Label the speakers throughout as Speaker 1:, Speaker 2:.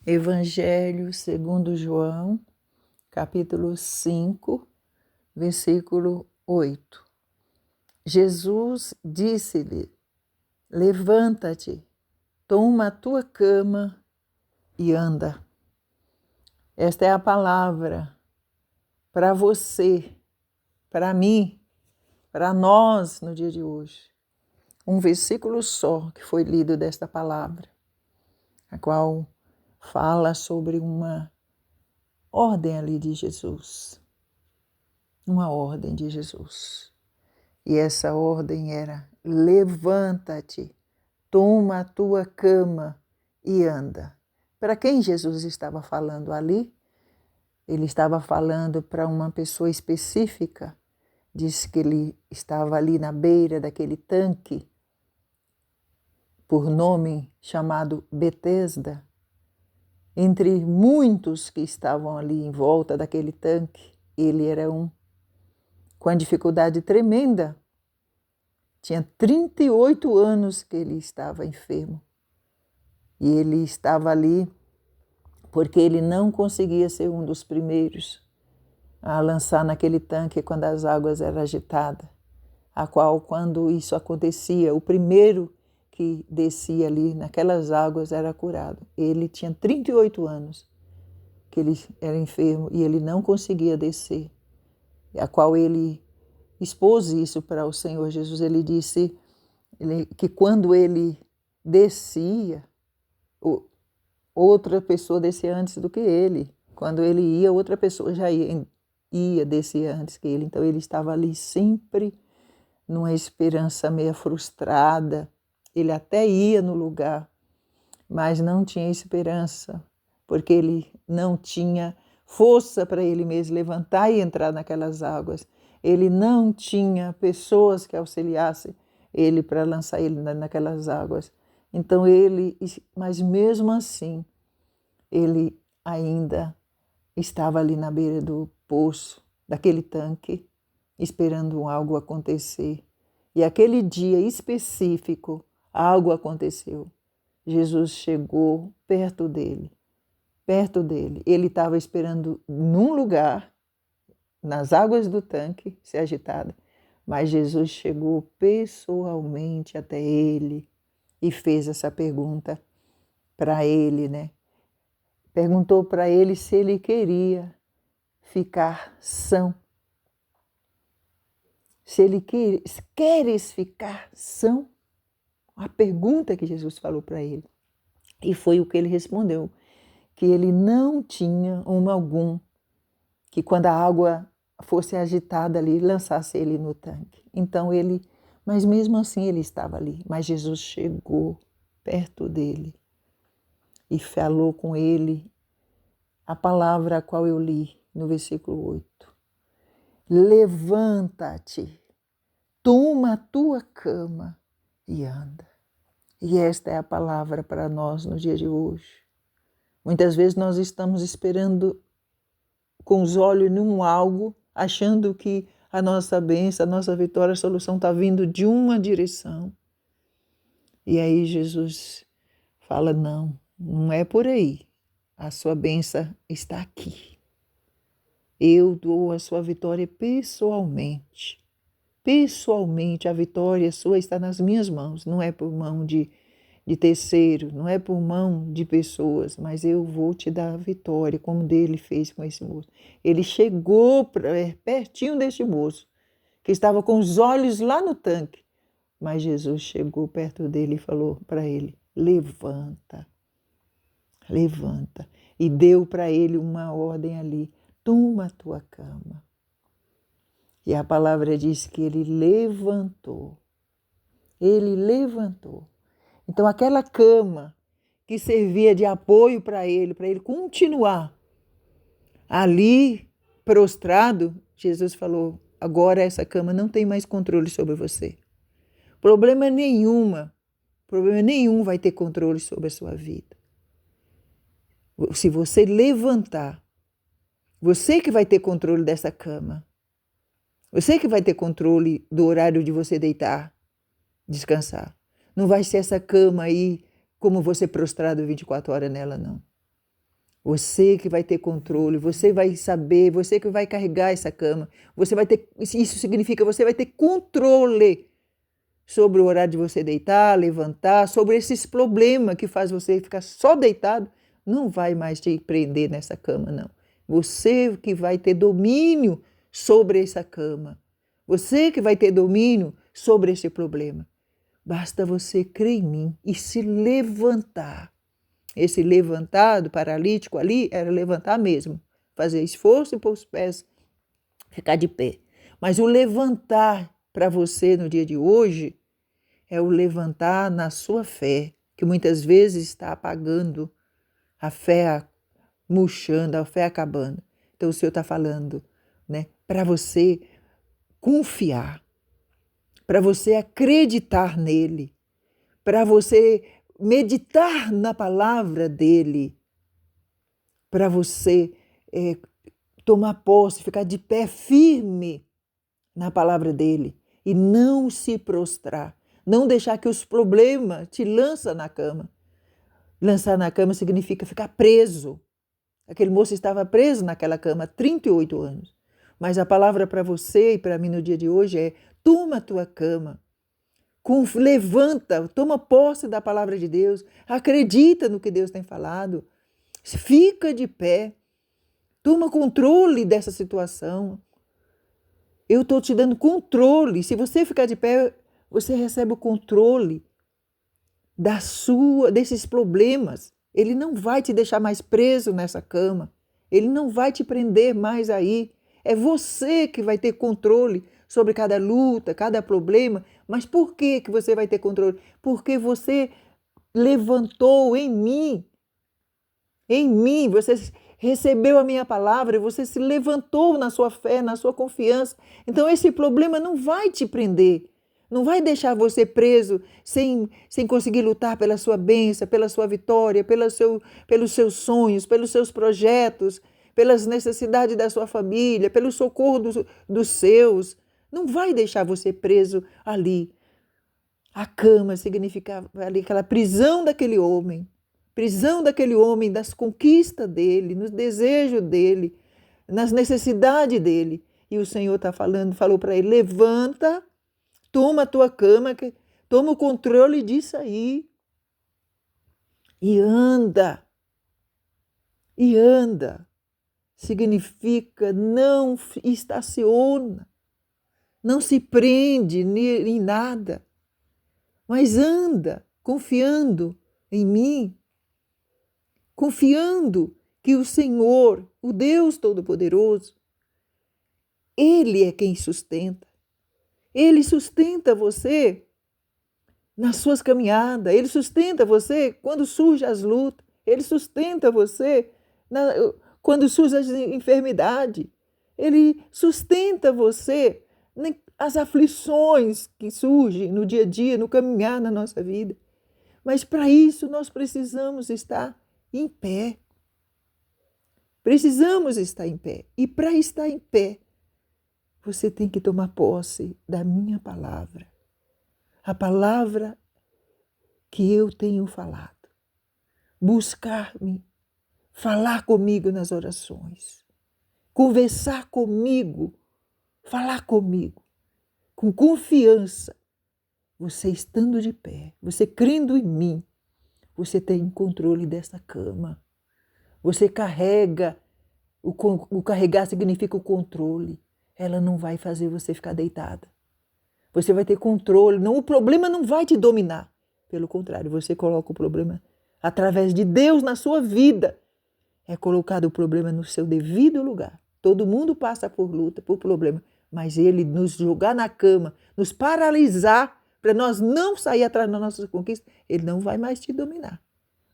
Speaker 1: Evangelho segundo João, capítulo 5, versículo 8. Jesus disse-lhe: levanta-te, toma a tua cama e anda. Esta é a palavra para você, para mim, para nós no dia de hoje. Um versículo só que foi lido desta palavra, a qual fala sobre uma ordem ali de Jesus. Uma ordem de Jesus. E essa ordem era: levanta-te, toma a tua cama e anda. Para quem Jesus estava falando ali? Ele estava falando para uma pessoa específica. Diz que ele estava ali na beira daquele tanque, por nome chamado Betesda. Entre muitos que estavam ali em volta daquele tanque, ele era um. Com a dificuldade tremenda. Tinha 38 anos que ele estava enfermo. E ele estava ali porque ele não conseguia ser um dos primeiros a lançar naquele tanque quando as águas eram agitadas. A qual, quando isso acontecia, o primeiro que descia ali naquelas águas era curado. Ele tinha 38 anos que ele era enfermo e ele não conseguia descer. A qual ele expôs isso para o Senhor Jesus. Ele disse que quando ele descia, outra pessoa descia antes do que ele. Quando ele ia, outra pessoa já ia descer antes que ele. Então ele estava ali sempre numa esperança meio frustrada. Ele até ia no lugar, mas não tinha esperança, porque ele não tinha força para ele mesmo levantar e entrar naquelas águas. Ele não tinha pessoas que auxiliassem ele para lançar ele naquelas águas. Então mas mesmo assim, ele ainda estava ali na beira do poço, daquele tanque, esperando algo acontecer. E aquele dia específico, algo aconteceu. Jesus chegou perto dele. Ele estava esperando num lugar, nas águas do tanque, se agitada, mas Jesus chegou pessoalmente até ele e fez essa pergunta para ele, né? Perguntou para ele se ele queria ficar são. Se ele queres ficar são? A pergunta que Jesus falou para ele. E foi o que ele respondeu, que ele não tinha algum que quando a água fosse agitada ali, lançasse ele no tanque. Então mas mesmo assim ele estava ali. Mas Jesus chegou perto dele e falou com ele a palavra a qual eu li no versículo 8. Levanta-te, toma a tua cama e anda. E esta é a palavra para nós no dia de hoje. Muitas vezes nós estamos esperando com os olhos num algo, achando que a nossa bênção, a nossa vitória, a solução está vindo de uma direção. E aí Jesus fala, não é por aí. A sua bênção está aqui. Eu dou a sua vitória pessoalmente. Pessoalmente, a vitória sua está nas minhas mãos. Não é por mão de terceiro, não é por mão de pessoas, mas eu vou te dar a vitória, como dele fez com esse moço. Ele chegou pertinho deste moço, que estava com os olhos lá no tanque, mas Jesus chegou perto dele e falou para ele, levanta, levanta. E deu para ele uma ordem ali, toma a tua cama. E a palavra diz que ele levantou. Ele levantou. Então aquela cama que servia de apoio para ele continuar ali prostrado, Jesus falou, agora essa cama não tem mais controle sobre você. Problema nenhum vai ter controle sobre a sua vida. Se você levantar, você que vai ter controle dessa cama. Você que vai ter controle do horário de você deitar, descansar. Não vai ser essa cama aí, como você prostrado 24 horas nela, não. Você que vai ter controle, você vai saber, você que vai carregar essa cama. Você vai ter, isso significa você vai ter controle sobre o horário de você deitar, levantar, sobre esses problemas que faz você ficar só deitado. Não vai mais te prender nessa cama, não. Você que vai ter domínio sobre essa cama. Você que vai ter domínio sobre esse problema. Basta você crer em mim e se levantar. Esse levantar do paralítico ali era levantar mesmo, fazer esforço e pôr os pés, ficar de pé. Mas o levantar para você no dia de hoje é o levantar na sua fé, que muitas vezes está apagando, a fé murchando, a fé acabando. Então o Senhor está falando, né, para você confiar, para você acreditar nele, para você meditar na palavra dele, para você tomar posse, ficar de pé firme na palavra dele e não se prostrar, não deixar que os problemas te lançem na cama. Lançar na cama significa ficar preso. Aquele moço estava preso naquela cama há 38 anos. Mas a palavra para você e para mim no dia de hoje é: toma a tua cama, levanta, toma posse da palavra de Deus, acredita no que Deus tem falado, fica de pé, toma controle dessa situação. Eu estou te dando controle. Se você ficar de pé, você recebe o controle desses problemas. Ele não vai te deixar mais preso nessa cama. Ele não vai te prender mais aí. É você que vai ter controle sobre cada luta, cada problema. Mas por que você vai ter controle? Porque você levantou em mim. Em mim, você recebeu a minha palavra, você se levantou na sua fé, na sua confiança. Então esse problema não vai te prender. Não vai deixar você preso sem conseguir lutar pela sua bênção, pela sua vitória, pelos seus sonhos, pelos seus projetos, pelas necessidades da sua família, pelo socorro dos seus. Não vai deixar você preso ali. A cama significava ali aquela prisão daquele homem das conquistas dele, nos desejos dele, nas necessidades dele. E o Senhor falou para ele: levanta, toma a tua cama, toma o controle disso aí e anda. E anda. Significa não estaciona, não se prende em nada, mas anda confiando em mim, confiando que o Senhor, o Deus Todo-Poderoso, Ele é quem sustenta. Ele sustenta você nas suas caminhadas, Ele sustenta você quando surgem as lutas, Ele sustenta você quando surge as enfermidades, Ele sustenta você nas aflições que surgem no dia a dia, no caminhar na nossa vida. Mas para isso nós precisamos estar em pé. Precisamos estar em pé. E para estar em pé, você tem que tomar posse da minha palavra. A palavra que eu tenho falado. Buscar-me, falar comigo nas orações. Conversar comigo, falar comigo, com confiança. Você estando de pé, você crendo em mim, você tem controle dessa cama. Você carrega, o carregar significa o controle. Ela não vai fazer você ficar deitada. Você vai ter controle. Não, o problema não vai te dominar. Pelo contrário, você coloca o problema através de Deus na sua vida. É colocado o problema no seu devido lugar. Todo mundo passa por luta, por problema. Mas Ele nos jogar na cama, nos paralisar, para nós não sair atrás das nossas conquistas, Ele não vai mais te dominar.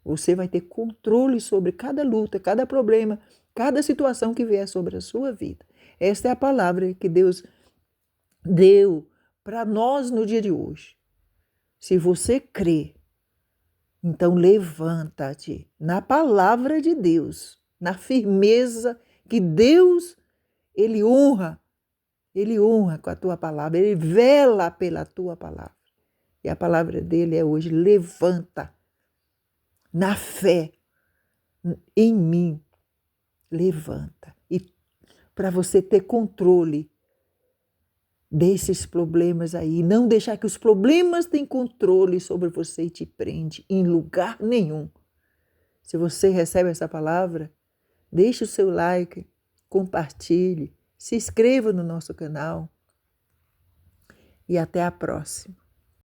Speaker 1: Você vai ter controle sobre cada luta, cada problema, cada situação que vier sobre a sua vida. Esta é a palavra que Deus deu para nós no dia de hoje. Se você crê, então levanta-te na palavra de Deus, na firmeza que Deus, Ele honra com a tua palavra, Ele vela pela tua palavra. E a palavra dele é hoje: levanta na fé, em mim. Levanta. E para você ter controle desses problemas aí. Não deixar que os problemas tenham controle sobre você e te prende em lugar nenhum. Se você recebe essa palavra, deixe o seu like, compartilhe, se inscreva no nosso canal e até a próxima.